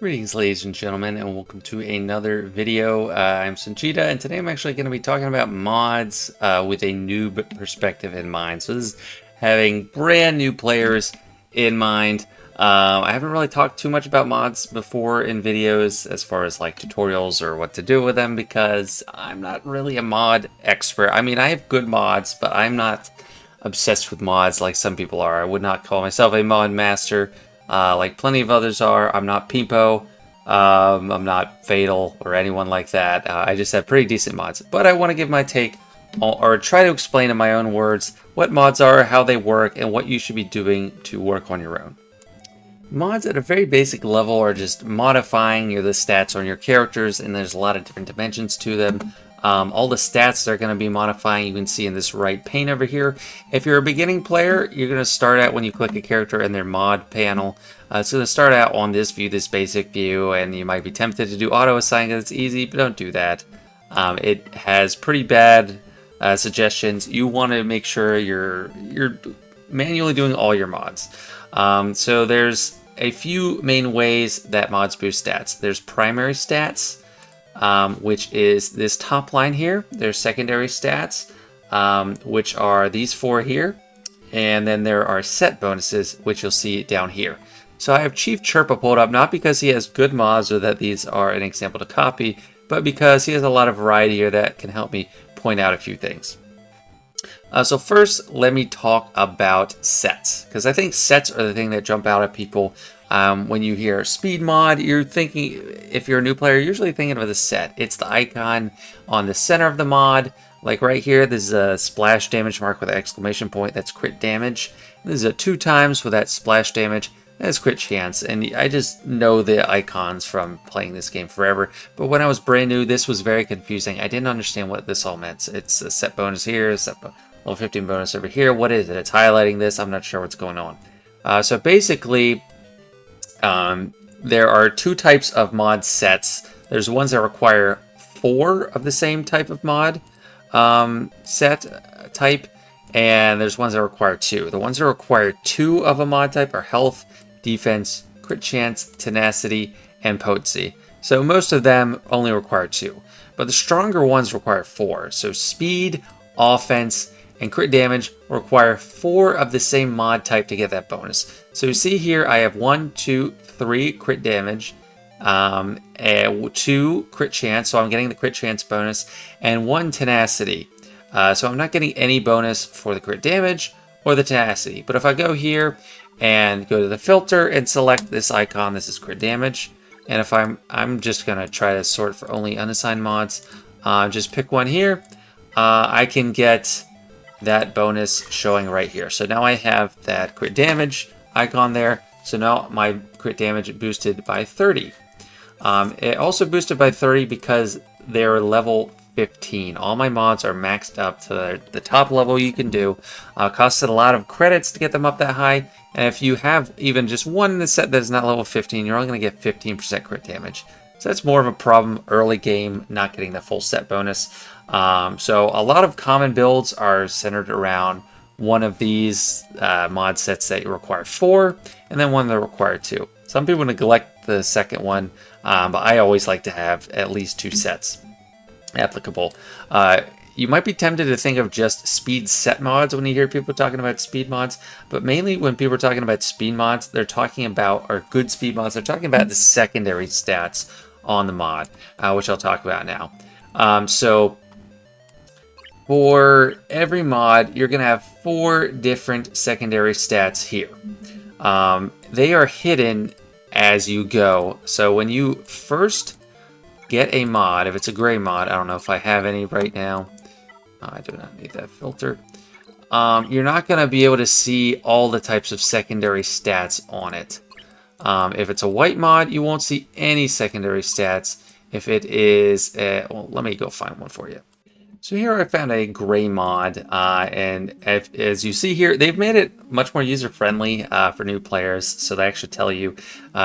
Greetings, ladies and gentlemen, and welcome to another video. I'm Sanchita, and today I'm actually going to be talking about mods with a noob perspective in mind. So this is having brand new players in mind. I haven't really talked too much about mods before in videos as far as like tutorials or what to do with them because I'm not really a mod expert. I mean, I have good mods, but I'm not obsessed with mods like some people are. I would not call myself a mod master. Like plenty of others are. I'm not Pimpo, I'm not Fatal or anyone like that. I just have pretty decent mods. But I want to give my take or try to explain in my own words what mods are, how they work, and what you should be doing to work on your own. Mods at a very basic level are just modifying the stats on your characters, and there's a lot of different dimensions to them. All the stats they're going to be modifying you can see in this right pane over here. If you're a beginning player, you're going to start out when you click a character in their mod panel. So to start out on this view, this basic view, and you might be tempted to do auto assign because it's easy, but don't do that. It has pretty bad suggestions. You want to make sure you're manually doing all your mods. So there's a few main ways that mods boost stats. There's primary stats, which is this top line here. There's secondary stats, which are these four here. And then there are set bonuses, which you'll see down here. So I have Chief Chirpa pulled up, not because he has good mods or that these are an example to copy, but because he has a lot of variety here that can help me point out a few things. So first, let me talk about sets, because I think sets are the thing that jump out at people. When you hear speed mod, you're thinking, if you're a new player, you're usually thinking of the set. It's the icon on the center of the mod. Like right here, this is a splash damage mark with an exclamation point. That's crit damage. This is a 2 times with that splash damage. That's crit chance. And I just know the icons from playing this game forever. But when I was brand new, this was very confusing. I didn't understand what this all meant. It's a set bonus here, a set level 15 bonus over here. What is it? It's highlighting this. I'm not sure what's going on. So basically, there are 2 types of mod sets. There's ones that require 4 of the same type of mod set type, and there's ones that require 2. The ones that require 2 of a mod type are health, defense, crit chance, tenacity, and potency. So most of them only require 2, but the stronger ones require 4. So speed, offense, and crit damage require 4 of the same mod type to get that bonus. So you see here I have 1, 2, 3 crit damage, and 2 crit chance, so I'm getting the crit chance bonus, and 1 tenacity. So I'm not getting any bonus for the crit damage or the tenacity. But if I go here and go to the filter and select this icon, this is crit damage. And if I'm just gonna try to sort for only unassigned mods, just pick one here. I can get that bonus showing right here. So now I have that crit damage icon there. So now my crit damage boosted by 30. It also boosted by 30 because they're level 15. All my mods are maxed up to the top level you can do. Costed a lot of credits to get them up that high. And if you have even just one in the set that is not level 15, you're only going to get 15% crit damage. So that's more of a problem early game, not getting the full set bonus. So a lot of common builds are centered around one of these mod sets that require 4, and then one that require 2. Some people neglect the second one, but I always like to have at least 2 sets applicable. You might be tempted to think of just speed set mods when you hear people talking about speed mods, but mainly when people are talking about speed mods, they're talking about, or good speed mods, they're talking about the secondary stats on the mod, which I'll talk about now. So for every mod, you're going to have 4 different secondary stats here. They are hidden as you go. So when you first get a mod, if it's a gray mod, I don't know if I have any right now. I do not need that filter. You're not going to be able to see all the types of secondary stats on it. If it's a white mod, you won't see any secondary stats. If it is, well, let me go find one for you. So here I found a gray mod, and as you see here, they've made it much more user-friendly for new players. So they actually tell you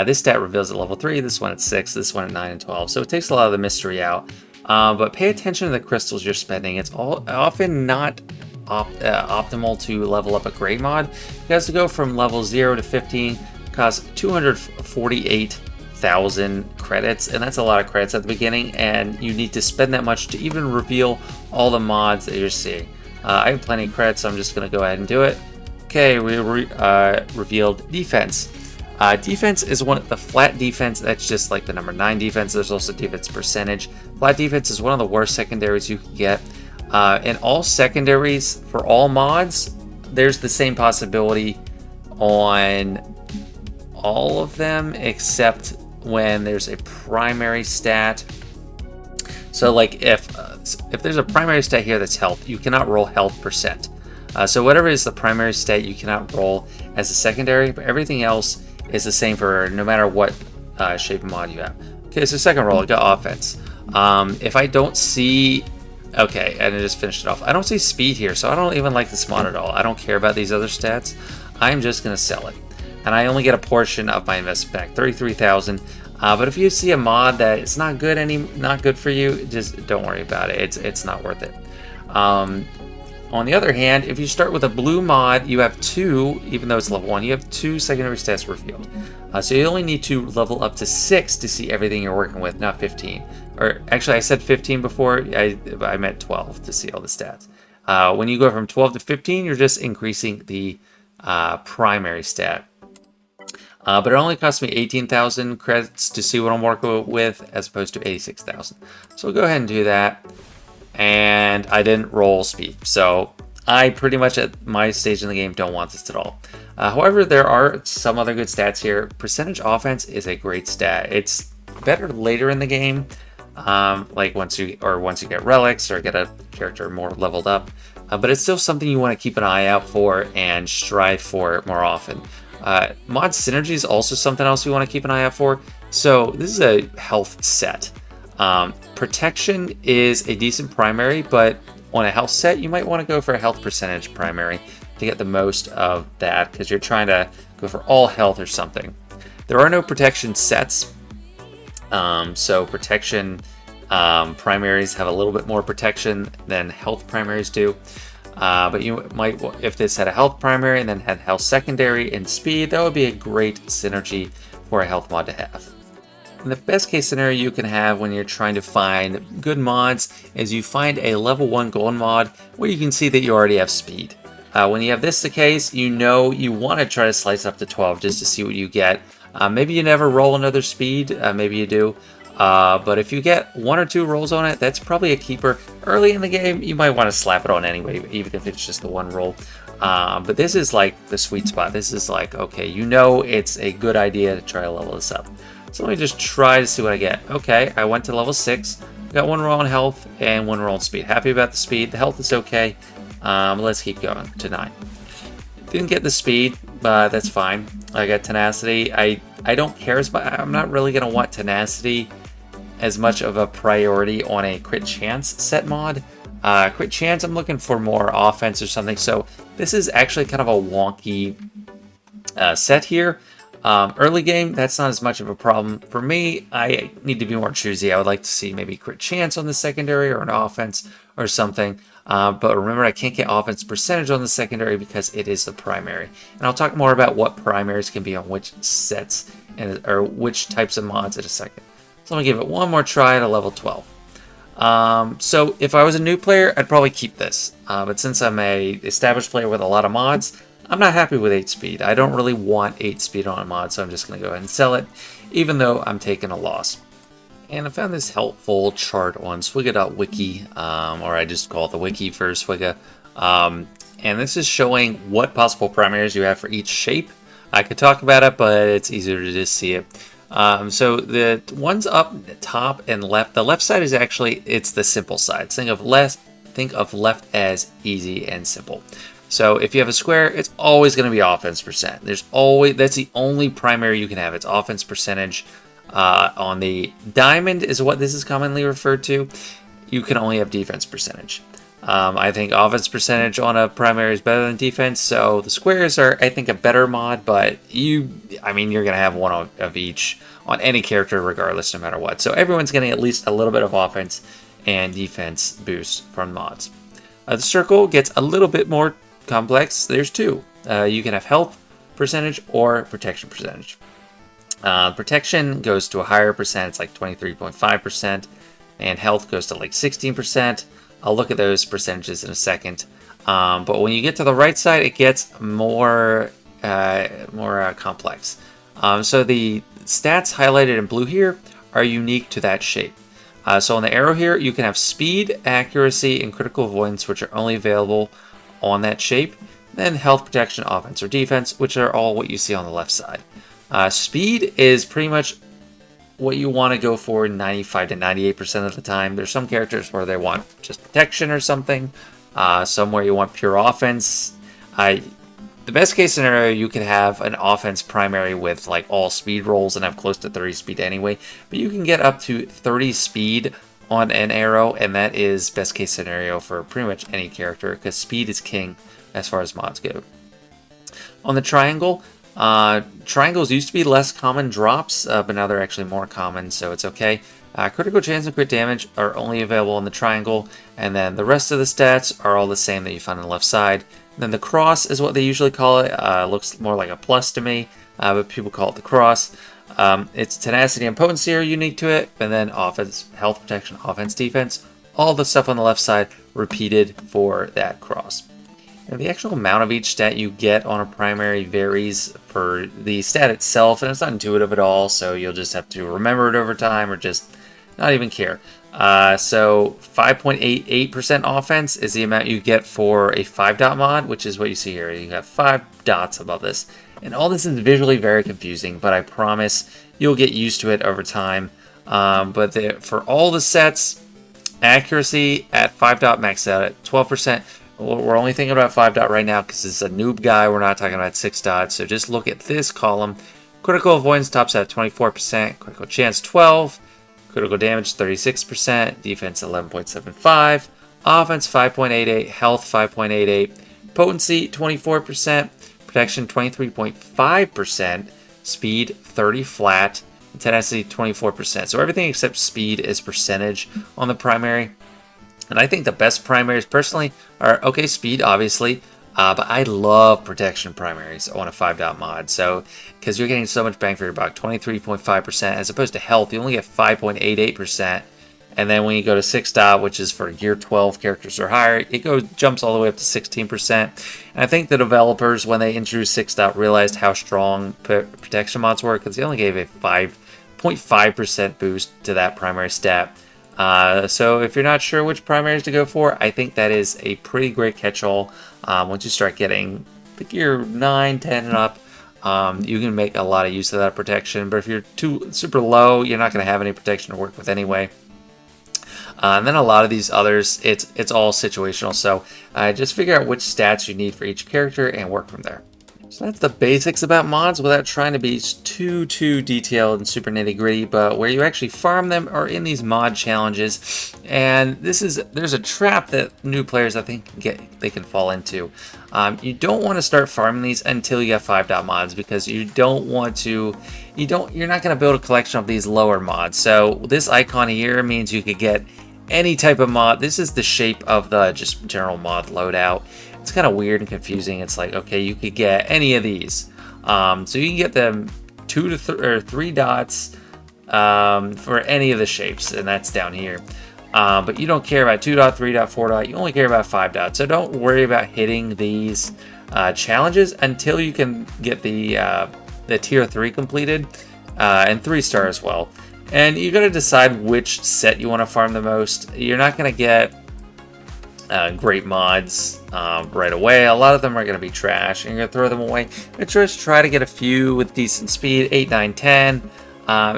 this stat reveals at level 3, this one at 6, this one at 9 and 12. So it takes a lot of the mystery out. But pay attention to the crystals you're spending. It's often not optimal to level up a gray mod. It has to go from level 0 to 15, costs 248 1,000 credits, and that's a lot of credits at the beginning, and you need to spend that much to even reveal all the mods that you're seeing. I have plenty of credits, so I'm just going to go ahead and do it. Okay, we revealed defense. Defense is the flat defense. That's just like the number 9 defense. There's also defense percentage. Flat defense is one of the worst secondaries you can get. In all secondaries for all mods, there's the same possibility on all of them except when there's a primary stat. So like if there's a primary stat here that's health, you cannot roll health percent. So whatever is the primary stat, you cannot roll as a secondary, but everything else is the same for no matter what shape of mod you have. Okay, so second roll, I got offense. If I don't see, okay, and I just finished it off. I don't see speed here, so I don't even like this mod at all. I don't care about these other stats. I'm just gonna sell it, and I only get a portion of my investment back, 33,000. But if you see a mod that is not good for you, just don't worry about it. It's not worth it. On the other hand, if you start with a blue mod, you have 2, even though it's level 1, you have 2 secondary stats revealed. So you only need to level up to 6 to see everything you're working with, not 15. Or actually, I said 15 before, I meant 12 to see all the stats. When you go from 12 to 15, you're just increasing the primary stat. But it only cost me 18,000 credits to see what I'm working with, as opposed to 86,000. So we'll go ahead and do that. And I didn't roll speed, so I pretty much at my stage in the game don't want this at all. However, there are some other good stats here. Percentage offense is a great stat. It's better later in the game, like once you get relics or get a character more leveled up. But it's still something you want to keep an eye out for and strive for more often. Mod synergy is also something else you want to keep an eye out for. So this is a health set. Protection is a decent primary, but on a health set, you might want to go for a health percentage primary to get the most of that, because you're trying to go for all health or something. There are no protection sets, so protection primaries have a little bit more protection than health primaries do. But you might, if this had a health primary and then had health secondary and speed, that would be a great synergy for a health mod to have. And the best case scenario you can have when you're trying to find good mods is you find a level 1 gold mod where you can see that you already have speed. When you have this the case, you know you want to try to slice up to 12 just to see what you get. Maybe you never roll another speed, maybe you do. But if you get 1 or 2 rolls on it, that's probably a keeper. Early in the game, you might want to slap it on anyway, even if it's just the 1 roll. But this is like the sweet spot. This is like, okay, you know it's a good idea to try to level this up. So let me just try to see what I get. Okay, I went to level 6, got 1 roll on health and 1 roll on speed. Happy about the speed. The health is okay. Let's keep going to 9. Didn't get the speed, but that's fine. I got tenacity. I don't care as much. I'm not really going to want tenacity as much of a priority on a crit chance set mod. Crit chance, I'm looking for more offense or something. So this is actually kind of a wonky set here. Early game, that's not as much of a problem. For me, I need to be more choosy. I would like to see maybe crit chance on the secondary or an offense or something. But remember, I can't get offense percentage on the secondary because it is the primary. And I'll talk more about what primaries can be on which sets or which types of mods in a second. So I'm going to give it one more try at a level 12. So if I was a new player, I'd probably keep this. But since I'm a established player with a lot of mods, I'm not happy with 8 speed. I don't really want 8 speed on a mod, so I'm just going to go ahead and sell it, even though I'm taking a loss. And I found this helpful chart on Swigga.wiki, or I just call it the wiki for Swigga. And this is showing what possible primaries you have for each shape. I could talk about it, but it's easier to just see it. So the ones up top and left, the left side is actually, it's the simple side. Think of left as easy and simple. So if you have a square, it's always going to be offense percent. That's the only primary you can have. It's offense percentage. On the diamond is what this is commonly referred to. You can only have defense percentage. I think offense percentage on a primary is better than defense. So the squares are, I think, a better mod, but you're going to have one of each on any character regardless, no matter what. So everyone's getting at least a little bit of offense and defense boost from mods. The circle gets a little bit more complex. There's 2. You can have health percentage or protection percentage. Protection goes to a higher percent, it's like 23.5%, and health goes to like 16%. I'll look at those percentages in a second. But when you get to the right side, it gets more complex. So the stats highlighted in blue here are unique to that shape. So on the arrow here, you can have speed, accuracy, and critical avoidance, which are only available on that shape. Then health, protection, offense, or defense, which are all what you see on the left side. Speed is pretty much what you want to go for 95 to 98% of the time. There's some characters where they want just protection or something. Some where you want pure offense. The best case scenario, you could have an offense primary with like all speed rolls and have close to 30 speed anyway. But you can get up to 30 speed on an arrow, and that is best case scenario for pretty much any character because speed is king as far as mods go. On the triangle, triangles used to be less common drops, but now they're actually more common, so it's okay. Critical chance and crit damage are only available on the triangle, and then the rest of the stats are all the same that you find on the left side. And then the cross is what they usually call it. Looks more like a plus to me, but people call it the cross. Its tenacity and potency are unique to it, and then offense, health, protection, offense, defense, all the stuff on the left side repeated for that cross. And the actual amount of each stat you get on a primary varies for the stat itself, and it's not intuitive at all, so you'll just have to remember it over time or just not even care. So 5.88% offense is the amount you get for a 5-dot mod, which is what you see here. You have 5 dots above this. And all this is visually very confusing, but I promise you'll get used to it over time. For all the sets, accuracy at 5-dot maxed out at 12%. We're only thinking about 5-dot right now because it's a noob guy. We're not talking about 6-dot. So just look at this column. Critical avoidance tops at 24%. Critical chance 12%. Critical damage 36%. Defense 11.75%. Offense 5.88%. Health 5.88%. Potency 24%. Protection 23.5%. Speed 30 flat. And tenacity 24%. So everything except speed is percentage on the primary. And I think the best primaries, personally, are, okay, speed, obviously, but I love protection primaries on a 5-dot mod. So, because you're getting so much bang for your buck, 23.5%, as opposed to health, you only get 5.88%. And then when you go to 6-dot, which is for gear 12 characters or higher, it jumps all the way up to 16%. And I think the developers, when they introduced 6-dot, realized how strong protection mods were, because they only gave a 5.5% boost to that primary stat. So if you're not sure which primaries to go for, I think that is a pretty great catch-all. Once you start getting the gear 9, 10 and up, you can make a lot of use of that protection. But if you're super low, you're not going to have any protection to work with anyway. And then a lot of these others, it's all situational. So just figure out which stats you need for each character and work from there. So that's the basics about mods without trying to be too detailed and super nitty gritty, but where you actually farm them are in these mod challenges. And there's a trap that new players I think they can fall into. You don't want to start farming these until you have 5-dot mods, because you're not going to build a collection of these lower mods. So this icon here means you could get any type of mod. This is the shape of the just general mod loadout. It's kind of weird and confusing. It's like, okay, you could get any of these. So you can get them 2 to 3 dots for any of the shapes, and that's down here. But you don't care about 2 dot, 3 dot, 4 dot. You only care about 5 dot. So don't worry about hitting these challenges until you can get the tier 3 completed, and 3-star as well. And you got to decide which set you want to farm the most. You're not going to get great mods right away. A lot of them are going to be trash, and you're going to throw them away. But just try to get a few with decent speed. 8, 9, 10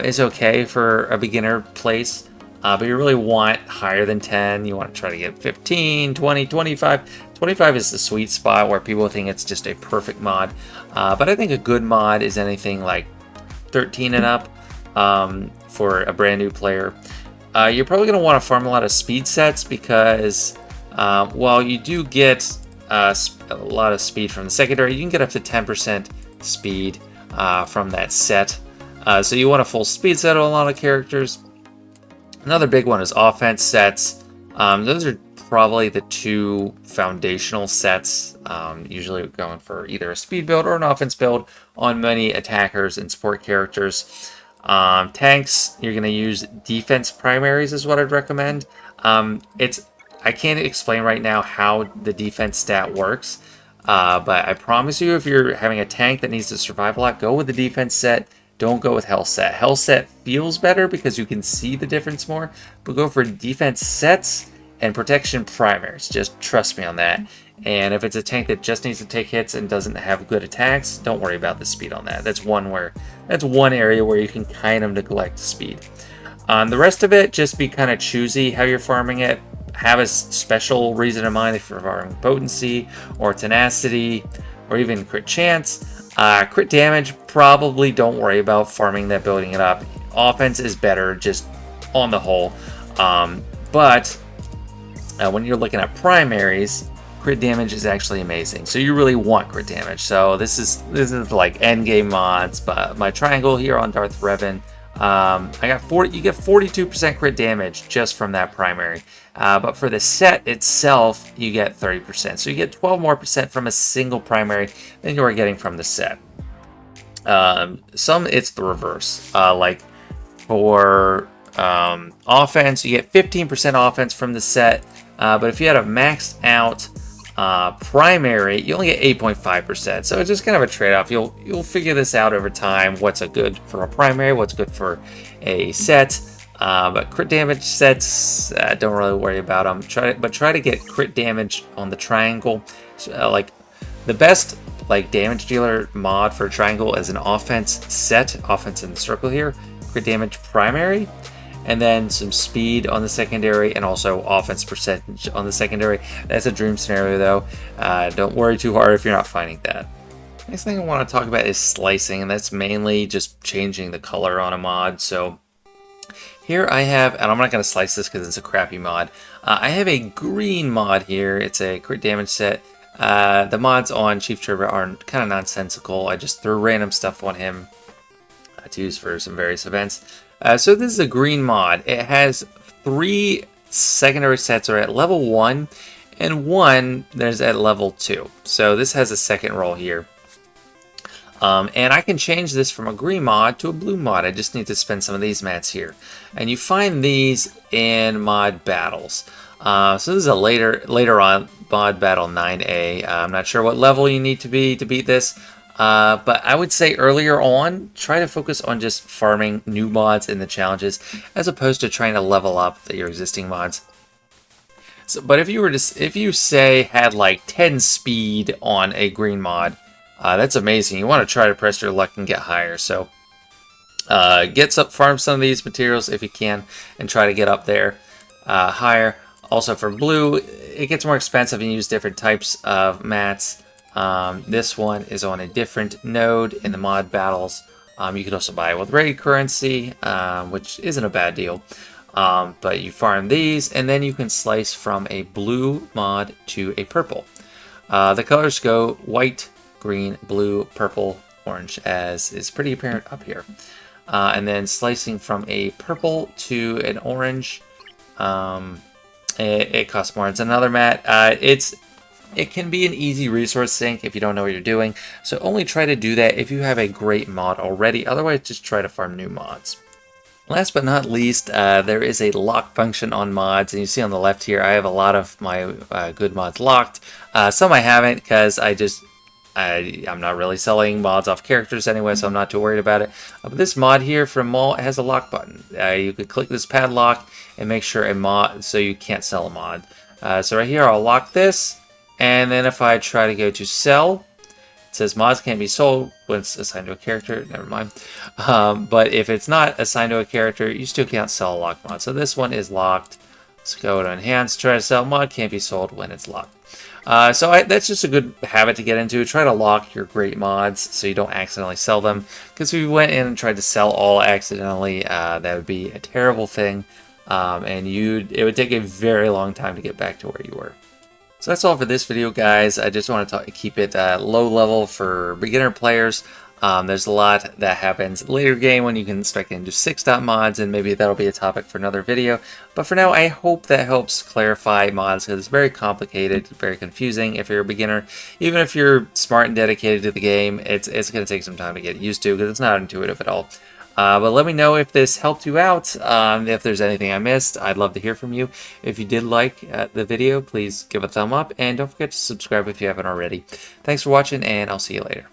is okay for a beginner place, but you really want higher than 10. You want to try to get 15, 20, 25. 25 is the sweet spot where people think it's just a perfect mod, but I think a good mod is anything like 13 and up for a brand new player. You're probably going to want to farm a lot of speed sets, because while you do get a lot of speed from the secondary, you can get up to 10% speed from that set. So you want a full speed set on a lot of characters. Another big one is offense sets. Those are probably the two foundational sets, usually going for either a speed build or an offense build on many attackers and support characters. Tanks, you're going to use defense primaries is what I'd recommend. I can't explain right now how the defense stat works, but I promise you, if you're having a tank that needs to survive a lot, go with the defense set. Don't go with health set. Health set feels better because you can see the difference more, but go for defense sets and protection primaries. Just trust me on that. And if it's a tank that just needs to take hits and doesn't have good attacks, don't worry about the speed on that. That's one area where you can kind of neglect speed. On the rest of it, just be kind of choosy how you're farming it. Have a special reason in mind if you're farming potency or tenacity or even crit chance. Crit damage, probably don't worry about farming that, building it up. Offense is better just on the whole. But when you're looking at primaries, crit damage is actually amazing. So you really want crit damage. So this is like end game mods. But my triangle here on Darth Revan, you get 42% crit damage just from that primary. But for the set itself, you get 30%. So you get 12% more from a single primary than you are getting from the set. Some it's the reverse. Like for offense, you get 15% offense from the set. But if you had a maxed out primary, you only get 8.5%. So it's just kind of a trade-off. You'll figure this out over time. What's a good for a primary? What's good for a set? But crit damage sets, don't really worry about them. Try to get crit damage on the triangle. So, like the best damage dealer mod for a triangle is an offense set, offense in the circle here, crit damage primary, and then some speed on the secondary, and also offense percentage on the secondary. That's a dream scenario though. Don't worry too hard if you're not finding that. Next thing I want to talk about is slicing, and that's mainly just changing the color on a mod. So here I have, and I'm not going to slice this because it's a crappy mod. I have a green mod here. It's a crit damage set. The mods on Chief Turbo are kind of nonsensical. I just threw random stuff on him to use for some various events. So this is a green mod. It has 3 secondary sets are at level 1, and 1 there's at level 2. So this has a second roll here. And I can change this from a green mod to a blue mod. I just need to spend some of these mats here. And you find these in mod battles. So this is a later on mod battle 9A. I'm not sure what level you need to be to beat this. But I would say earlier on, try to focus on just farming new mods in the challenges, as opposed to trying to level up your existing mods. So, but if you say had like 10 speed on a green mod, that's amazing. You want to try to press your luck and get higher. So farm some of these materials if you can, and try to get up there higher. Also for blue, it gets more expensive and you use different types of mats. This one is on a different node in the mod battles. You can also buy it with raid currency, which isn't a bad deal. But you farm these, and then you can slice from a blue mod to a purple. The colors go white, green, blue, purple, orange, as is pretty apparent up here. And then slicing from a purple to an orange, it costs more. It's another mat. It can be an easy resource sink if you don't know what you're doing, so only try to do that if you have a great mod already. Otherwise, just try to farm new mods. Last but not least, there is a lock function on mods, and you see on the left here, I have a lot of my good mods locked. Some I haven't because I'm not really selling mods off characters anyway, so I'm not too worried about it. But this mod here from Malt has a lock button. You could click this padlock and make sure a mod, so you can't sell a mod. So right here, I'll lock this. And then if I try to go to sell, it says mods can't be sold when it's assigned to a character. Never mind. But if it's not assigned to a character, you still can't sell a locked mod. So this one is locked. Let's go to enhance. Try to sell mod. Can't be sold when it's locked. That's just a good habit to get into. Try to lock your great mods so you don't accidentally sell them. Because if you went in and tried to sell all accidentally, that would be a terrible thing. And it would take a very long time to get back to where you were. So that's all for this video, guys. I just want to keep it low level for beginner players. There's a lot that happens later game when you can start getting into 6-dot mods, and maybe that'll be a topic for another video. But for now, I hope that helps clarify mods, because it's very complicated, very confusing if you're a beginner. Even if you're smart and dedicated to the game, it's going to take some time to get used to, because it's not intuitive at all. But let me know if this helped you out. If there's anything I missed, I'd love to hear from you. If you did like the video, please give a thumb up, and don't forget to subscribe if you haven't already. Thanks for watching, and I'll see you later.